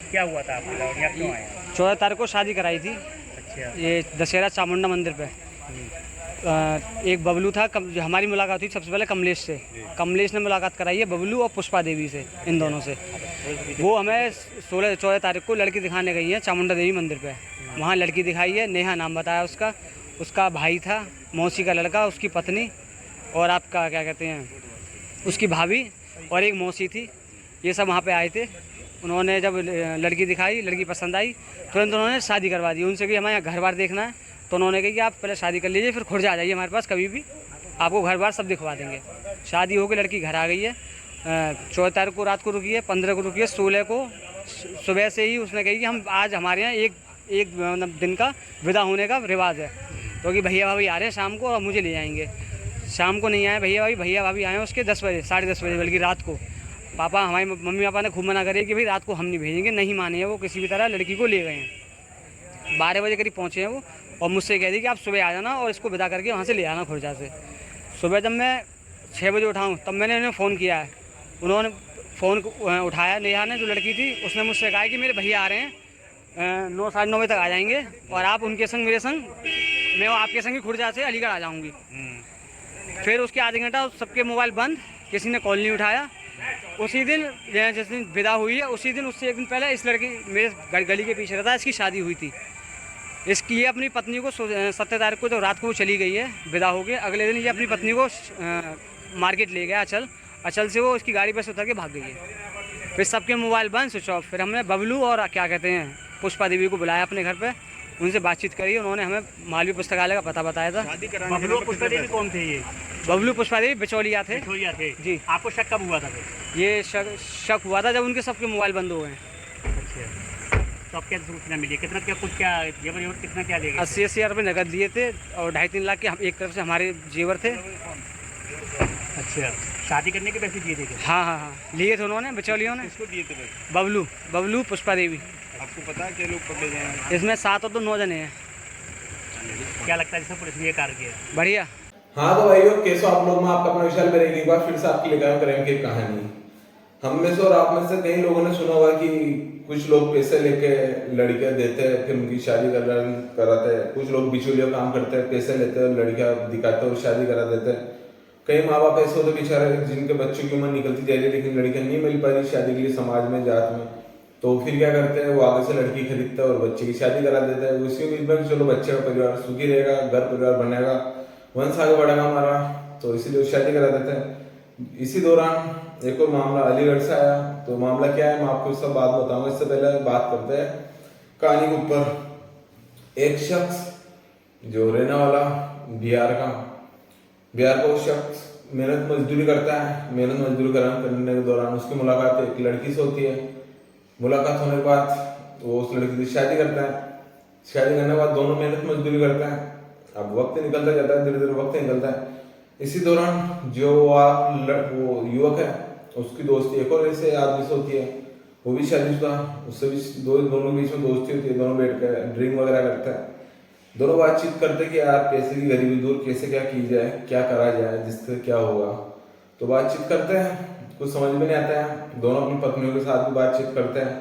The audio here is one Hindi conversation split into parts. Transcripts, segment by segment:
क्या हुआ था आपके साथ, यहाँ क्यों आए? 14 तारीख को शादी कराई थी अच्छा। ये दशहरा चामुंडा मंदिर पे। एक बबलू था, जो हमारी मुलाकात हुई सबसे पहले कमलेश से। कमलेश ने मुलाकात कराई है बबलू और पुष्पा देवी से, इन दोनों से। वो हमें 14 तारीख को लड़की दिखाने गई है चामुंडा देवी मंदिर पे। वहाँ लड़की दिखाई है, नेहा नाम बताया उसका। उसका भाई था, मौसी का लड़का, उसकी पत्नी, और आपका क्या कहते हैं उसकी भाभी, और एक मौसी थी। ये सब वहाँ पे आए थे। उन्होंने जब लड़की दिखाई, लड़की पसंद आई, तुरंत उन्होंने शादी करवा दी उनसे कि हमें यहाँ घर बार देखना है। तो उन्होंने कहा कि आप पहले शादी कर लीजिए, फिर खुद आ जाइए हमारे पास कभी भी, आपको घर बार सब दिखवा देंगे। शादी हो गई, लड़की घर आ गई है। 14 तारीख को रात को रुकी है, 15 को रुकी है, 16 को सुबह से ही उसने कही कि हम आज हमारे यहाँ एक मतलब दिन का विदा होने का रिवाज है। तो कि भैया भाभी आ रहे हैं शाम को और मुझे ले जाएंगे। शाम को नहीं आए भैया भाभी आए उसके 10 बजे, 10:30 बजे, बल्कि रात को। पापा, हमारे मम्मी पापा ने खूब मना करे कि भाई रात को हम नहीं भेजेंगे, नहीं माने हैं वो, किसी भी तरह लड़की को ले गए हैं। 12 बजे करीब पहुँचे हैं वो, और मुझसे कह दी कि आप सुबह आ जाना और इसको विदा करके वहाँ से ले आना खुर्जा से। सुबह जब मैं 6 बजे उठाऊँ तब मैंने उन्हें फ़ोन किया है। उन्होंने फ़ोन उठाया, नेहा ने, जो लड़की थी, उसने मुझसे कहा कि मेरे भैया आ रहे हैं, 9 साढ़े 9 बजे तक आ जाएंगे, और आप उनके संग मेरे संग, मैं आपके संग ही खुर्जा से अलीगढ़ आ जाऊँगी। फिर उसके आधे घंटा सबके मोबाइल बंद, किसी ने कॉल नहीं उठाया। उसी दिन जिस दिन विदा हुई है, उसी दिन उससे एक दिन पहले इस लड़की मेरे गली के पीछे रहता है, इसकी शादी हुई थी। इसकी ये अपनी पत्नी को 17 तारीख को, जब रात को वो चली गई है विदा हो गई, अगले दिन ये अपनी पत्नी को मार्केट ले गया अचल से, वो इसकी गाड़ी पर से उतर के भाग गई है। फिर सबके मोबाइल बंद, स्विच ऑफ। फिर हमने बबलू और क्या कहते हैं पुष्पा देवी को बुलाया अपने घर पे, उनसे बातचीत करी। उन्होंने हमें मालवीय पुस्तकालय का पता बताया था। बबलू और पुष्पा देवी कौन थे ये? बबलू पुष्पा देवी बिचौलिया थे। जी। आपको शक कब हुआ था फिर? ये शक हुआ था जब उनके सबके मोबाइल बंद हो गए। अच्छा। तो अब क्या सूचना मिली? कितना क्या कुछ क्या जेवर कितना क्या ले गए? 80 हज़ार रुपये नकद लिए थे और 2.5-3 लाख के हम एक तरफ से हमारे जेवर थे। अच्छा, शादी करने के पैसे दिए थे क्या? हाँ, लिए थे उन्होंने, बिचौलियों ने। किसको दिए थे भाई? बबलू पुष्पा देवी। आपको पता है क्या लोग पकड़े गए हैं? इसमें 7 और 9 जने हैं। क्या लगता है जिससे पुलिस ने ये कार्य किया? बढ़िया। हाँ तो भाइयों, कैसे आप लोग, मैं आपका अपना विशाल करेंगे एक बार फिर से आपकी लेकर आया प्रेम की कहानी। हम में से और आप में से कई लोगों ने सुना होगा कि कुछ लोग पैसे लेके लड़कियां देते हैं, फिर उनकी शादी कराते हैं। कुछ लोग बिचौलिया काम करते हैं, पैसे लेते हैं, लड़कियां दिखाते हैं और शादी करा देते हैं। कई माँ बाप ऐसे होते बेचारे जिनके बच्चों की उम्र निकलती जा रही है लेकिन लड़कियां नहीं मिल पा रही शादी के लिए समाज में, जात में, तो फिर क्या करते हैं, वो आगे से लड़की खरीदते हैं और बच्चे की शादी करा देते हैं। उसी उम्मीद में चलो बच्चे का परिवार सुखी रहेगा, घर परिवार बनेगा, वंश आगे बढ़ेगा हमारा, तो इसीलिए शादी करा देते हैं। इसी दौरान एक और मामला अलीगढ़ से आया। तो मामला क्या है मैं आपको सब बात बताऊंगा। इससे पहले बात करते हैं कहानी के ऊपर। एक शख्स जो रहने वाला बिहार का वो शख्स मेहनत मजदूरी करता है। मेहनत मजदूरी करने के दौरान उसकी मुलाकात एक लड़की से होती है। मुलाकात होने के बाद वो उस लड़की से शादी करता है। शादी करने के बाद दोनों मेहनत मजदूरी करते हैं। अब वक्त निकलता जाता है, धीरे धीरे वक्त निकलता है। इसी दौरान जो वो युवक है उसकी दोस्ती एक और ऐसे आदमी से होती है, वो भी शादीशुदा, उससे भी दोनों के बीच में दोस्ती होती है। दोनों बैठ कर ड्रिंक वगैरह करते हैं, दोनों बातचीत करते कि यार पैसे की गरीबी दूर कैसे क्या की जाए, क्या करा जाए, जिससे क्या होगा। तो बातचीत करते हैं, कुछ समझ में नहीं आता है। दोनों अपनी पत्नियों के साथ भी बातचीत करते हैं।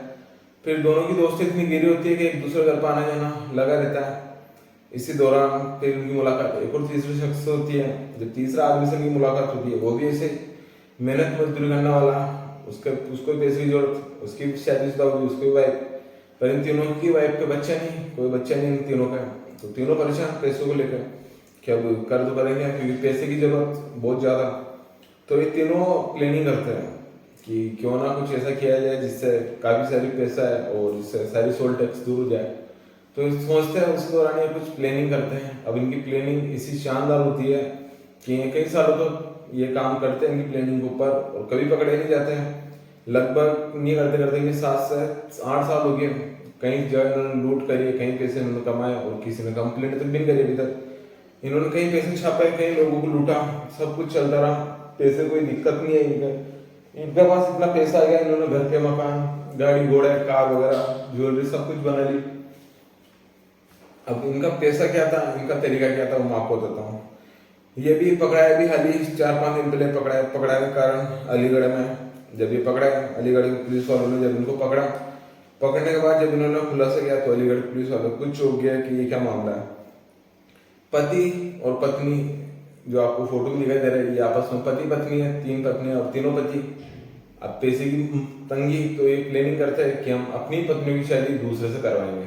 फिर दोनों की दोस्ती इतनी गहरी होती है कि एक दूसरे घर पर आना जाना लगा रहता है। इसी दौरान फिर उनकी मुलाकात एक और तीसरे शख्स से होती है। जब तीसरा आदमी से उनकी मुलाकात होती है, वो भी ऐसे मेहनत मजदूरी करने वाला, उसको पैसे की जरूरत, उसकी भी शादीशुदा होगी, उसकी वाइफ, पर इन तीनों की वाइफ के बच्चा नहीं, कोई बच्चा नहीं इन तीनों का। तो तीनों परेशान पैसों को लेकर, क्या कर तो करेंगे क्योंकि पैसे की जरूरत बहुत ज्यादा। तो ये तीनों प्लानिंग करते हैं कि क्यों ना कुछ ऐसा किया जाए जिससे काफी सारी पैसा है और जिससे सारी सोल टैक्स दूर हो जाए। तो सोचते हैं, उसी दौरान ये कुछ प्लानिंग करते हैं। अब इनकी प्लानिंग इसी शानदार होती है कि कई सालों तक ये काम करते हैं इनकी प्लानिंग के ऊपर और कभी पकड़े नहीं जाते हैं। लगभग नहीं करते करते 7 से 8 साल हो गए। कहीं जगह इन्होंने लूट करी, कहीं पैसे इन्होंने कमाए और किसी ने कंप्लेंट तक भी नहीं करी अभी तक। इन्होंने कहीं पैसे छापे, कहीं लोगों को लूटा, सब कुछ चलता रहा। पैसे कोई दिक्कत नहीं है इनके पास इतना पैसा आ गया, इन्होंने घर के मकान, गाड़ी घोड़े, कार वगैरह, ज्वेलरी सब कुछ बना ली। अब इनका पैसा क्या था, इनका तरीका क्या था, वो मैं आपको बताता हूँ। ये भी पकड़ाया भी हाल ही 4-5 दिन पहले पकड़ाने के कारण अलीगढ़ में। जब ये पकड़ा, अलीगढ़ पुलिस वालों ने जब इनको पकड़ा पकड़ने के बाद जब इन्होंने खुलासा किया तो अलीगढ़ पुलिस वालों को कुछ हो गया कि ये क्या मामला है। पति और पत्नी जो आपको फोटो में दिखाई दे रहा है, ये आपस में पति पत्नी है, 3 पत्नी और तीनों पति। अब पैसे की तंगी तो ये प्लानिंग करते हैं कि हम अपनी पत्नी की शादी दूसरे से करवाएंगे।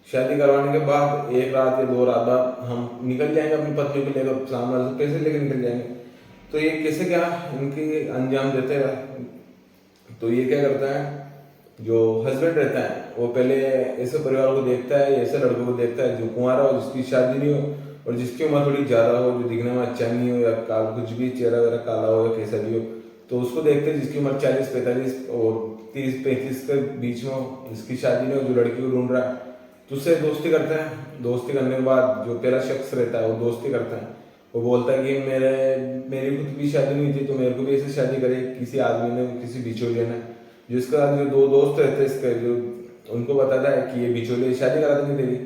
शादी करवाने के बाद 1 रात या 2 रात बाद हम निकल जाएंगे अपनी पत्नी को लेकर, सामने से पैसे लेकर निकल जाएंगे। तो ये कैसे क्या इनकी अंजाम देते हैं। तो ये क्या करता है, जो हस्बैंड रहता है वो पहले ऐसे परिवार को देखता है, ऐसे लड़कों को देखता है जो कुंवारा हो, जिसकी शादी नहीं हो और जिसकी उम्र थोड़ी ज़्यादा हो, जो दिखने में अच्छा नहीं हो या कुछ भी चेहरा वेरा काला हो या कैसा भी हो, तो उसको देखते हैं जिसकी उम्र 40-45 और 30-35 के बीच में हो, जिसकी शादी नहीं हो, जो लड़की को ढूंढ रहा है, तो उससे दोस्ती करता है। दोस्ती करने के बाद जो पहला शख्स रहता है वो दोस्ती करता है, वो बोलता है कि मेरी खुद की शादी नहीं थी तो मेरे को भी ऐसे शादी करे किसी आदमी ने, किसी बिचौलिए ने। जिसका जो 2 दोस्त रहते हैं इसके, जो उनको बताता है कि ये बिचौलिए शादी करा देंगे तेरी।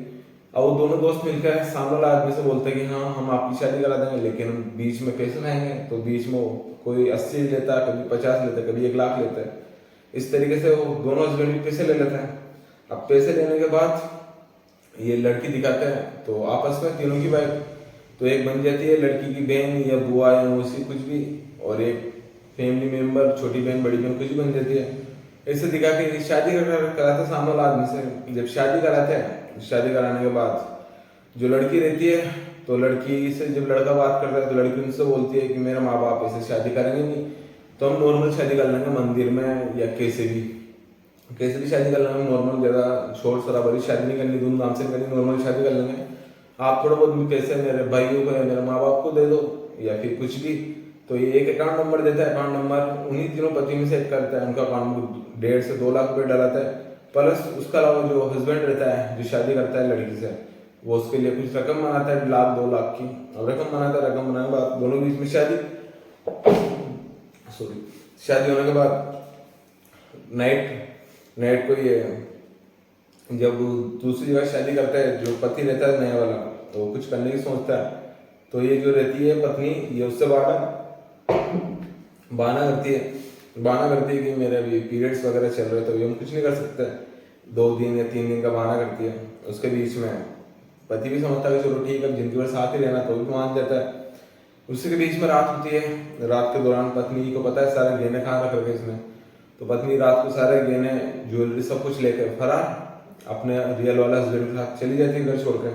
अब वो दोनों दोस्त मिलकर सामने वाला आदमी से बोलते हैं कि हाँ हम आपकी शादी करा देंगे, लेकिन बीच में पैसे मांगेंगे। तो बीच में कोई 80 लेता है, कभी 50 लेता है, कभी 1 लाख लेता है। इस तरीके से वो दोनों हस्बैंड भी पैसे ले लेते हैं। अब पैसे लेने के बाद ये लड़की दिखाते हैं तो आपस में तीनों की वाइफ तो एक बन जाती है, लड़की की बहन या बुआ या मौसी कुछ भी, और एक फैमिली मेंबर, छोटी बहन बड़ी बहन कुछ बन जाती है। ऐसे दिखा के शादी कराते सामने वाला आदमी से। जब शादी कराते हैं, शादी कराने के बाद जो लड़की रहती है तो लड़की से जब लड़का बात करता है तो लड़की उनसे बोलती है कि मेरे माँ बाप ऐसे शादी करेंगे नहीं, तो हम नॉर्मल शादी कर लेंगे मंदिर में या कैसे भी शादी कर लेंगे। नॉर्मल, ज़्यादा शोर शराबरी शादी नहीं करनी, धूमधाम से करनी, नॉर्मल शादी कर लेंगे। आप थोड़ा बहुत भी पैसे मेरे भाइयों को या मेरे माँ बाप को दे दो या फिर कुछ भी। तो ये एक अकाउंट नंबर देता है, अकाउंट नंबर उन्हीं तीनों पति में सेट करता है, उनका अकाउंट में 1.5 से 2 लाख रुपये डलाता है। प्लस उसका अलावा जो हस्बैंड रहता है, जो शादी करता है लड़की से, वो उसके लिए कुछ रकम बनाता है, 1 लाख 2 लाख की और रकम बनाता है। रकम बनाने के बाद दोनों बीच में शादी होने के बाद नाइट को ये जब दूसरी जगह शादी करता है, जो पति रहता है नया वाला, तो कुछ करने की सोचता है। तो ये जो रहती है पत्नी, ये उससे बहाना करती है कि मेरे अभी पीरियड्स वगैरह चल रहे, तो ये हम कुछ नहीं कर सकते। 2 दिन या 3 दिन का बहाना करती है। उसके बीच में पति भी समझता है कि चलो ठीक है, जिनकी वजह साथ ही रहना, तो भी मान जाता है। उसी के बीच में रात होती है। रात के दौरान पत्नी को पता है सारे गहने कहाँ रख रखे इसने, तो पत्नी रात को सारे गहने, ज्वेलरी सब कुछ लेकर फरार अपने रियल वाला हस्बैंड के साथ चली जाती है घर छोड़कर।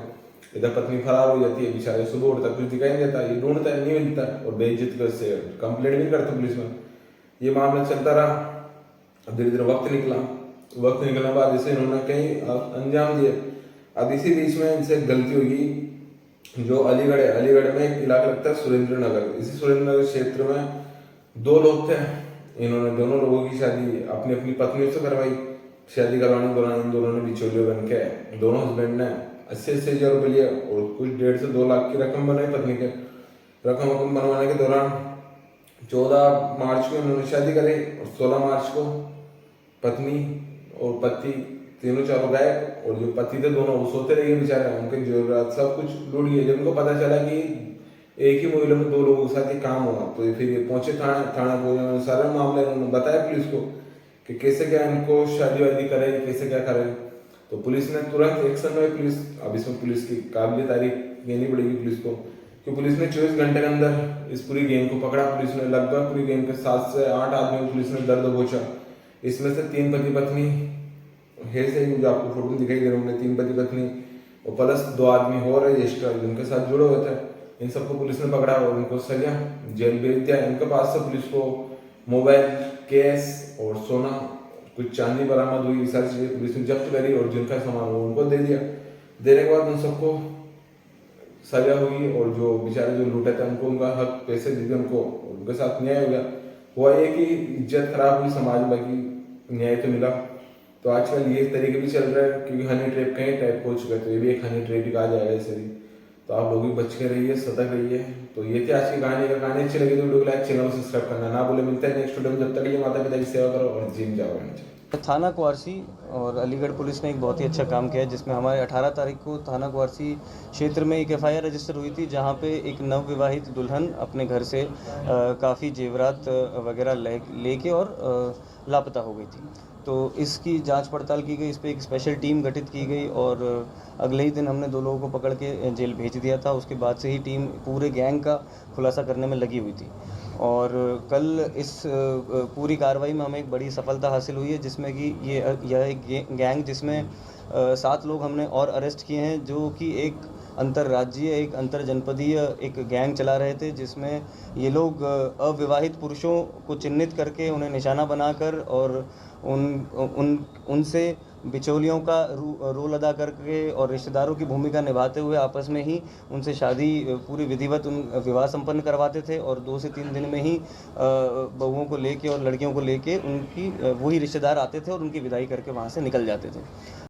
इधर पत्नी फरार हो जाती है, बेचारे सुबह उठता कुछ दिखाई नहीं देता, ये ढूंढता है, नहीं मिलता और बेइज्जत कर से कंप्लेंट भी करता पुलिस में। ये मामला चलता रहा। धीरे धीरे वक्त निकलने के बाद इसे इन्होंने कहीं अंजाम दिए। अब इसी बीच में इनसे गलती होगी। जो अलीगढ़ में एक इलाका लगता है सुरेंद्र नगर। इसी सुरेंद्र नगर क्षेत्र में 2 लोग थे। इन्होंने दोनों लोगों की शादी अपनी अपनी पत्नियों से करवाई। शादी करवाने के दौरान इन दोनों ने बिचौलिए बन के, दोनों हस्बैंड ने 80-80 हज़ार रुपये लिए और कुछ 1.5 से 2 लाख की रकम बनाई पत्नी के। रकम बनवाने के दौरान 14 मार्च को इन्होंने शादी करी और 16 मार्च को पत्नी और पति तीनों चारों गए। और जो पति थे दोनों वो सोते रहे बेचारे, उनके जरूरत सब कुछ लूट गए। जब उनको पता चला कि एक ही महिला में 2 लोगों के साथ ये काम हुआ, तो फिर ये पहुंचे थाने पहुंचे, सारे मामले उन्होंने बताया पुलिस को कि कैसे क्या इनको शादी वादी करे, कैसे क्या करे। तो पुलिस ने तुरंत एक्शन में अब इसमें पुलिस की काबिल तारीफ देनी पड़ेगी पुलिस को, कि पुलिस ने 24 घंटे के अंदर इस पूरी गैंग को पकड़ा। पुलिस ने लगभग पूरी गैंग के 7 से 8 आदमियों को पुलिस ने दर्द पहुंचा। इसमें से 3 पति पत्नी है, से जो आपको फोटो दिखाई दे रहे होंगे, 3 पति पत्नी और प्लस 2 आदमी और रजिस्टर जिनके साथ जुड़े हुए थे। इन सबको पुलिस ने पकड़ा और उनको सजा जेल भेज दिया। इनके पास से पुलिस को मोबाइल, कैश और सोना, कुछ चांदी बरामद हुई। सारी चीजें पुलिस ने जब्त करी और जिनका सामान वो उनको दे दिया। देने के बाद उन सबको सजा हुई और जो बेचारे जो लूटे थे उनको उनका हक पैसे दे दिए उनको, उनके साथ न्याय हो गया। हुआ ये कि इज्जत खराब हुई समाज में, बाकी न्याय तो मिला। तो आजकल ये तरीके भी चल रहा है, क्योंकि हनी ट्रैप कई टाइप हो चुका है, तो ये भी एक हनी ट्रैप ही कहा जाएगा इसे भी। तो आप लोग भी बच के रहिए, सतर्क रहिए। तो ये थी आज की कहानी। अगर कहानी अच्छी लगी तो वीडियो को लाइक, चैनल को सब्सक्राइब करना ना भूले। मिलते हैं नेक्स्ट वीडियो में, जब तक ये माता पिता की सेवा करो और जिम जाओ। थाना कुआरसी और अलीगढ़ पुलिस ने एक बहुत ही अच्छा काम किया है, जिसमें हमारे 18 तारीख को थाना कुआरसी क्षेत्र में एक FIR रजिस्टर हुई थी, जहां पे एक नवविवाहित दुल्हन अपने घर से काफ़ी जेवरात वगैरह लेके और लापता हो गई थी। तो इसकी जांच पड़ताल की गई, इस पर एक स्पेशल टीम गठित की गई और अगले ही दिन हमने 2 लोगों को पकड़ के जेल भेज दिया था। उसके बाद से ही टीम पूरे गैंग का खुलासा करने में लगी हुई थी और कल इस पूरी कार्रवाई में हमें एक बड़ी सफलता हासिल हुई है, जिसमें कि यह एक गैंग जिसमें 7 लोग हमने और अरेस्ट किए हैं, जो कि एक अंतर्राज्यीय, एक अंतरजनपदीय एक गैंग चला रहे थे, जिसमें ये लोग अविवाहित पुरुषों को चिन्हित करके उन्हें निशाना बनाकर और उनसे बिचौलियों का रोल अदा करके और रिश्तेदारों की भूमिका निभाते हुए आपस में ही उनसे शादी पूरी विधिवत विवाह संपन्न करवाते थे और 2 से 3 दिन में ही बहुओं को लेके और लड़कियों को लेके उनकी वही रिश्तेदार आते थे और उनकी विदाई करके वहाँ से निकल जाते थे।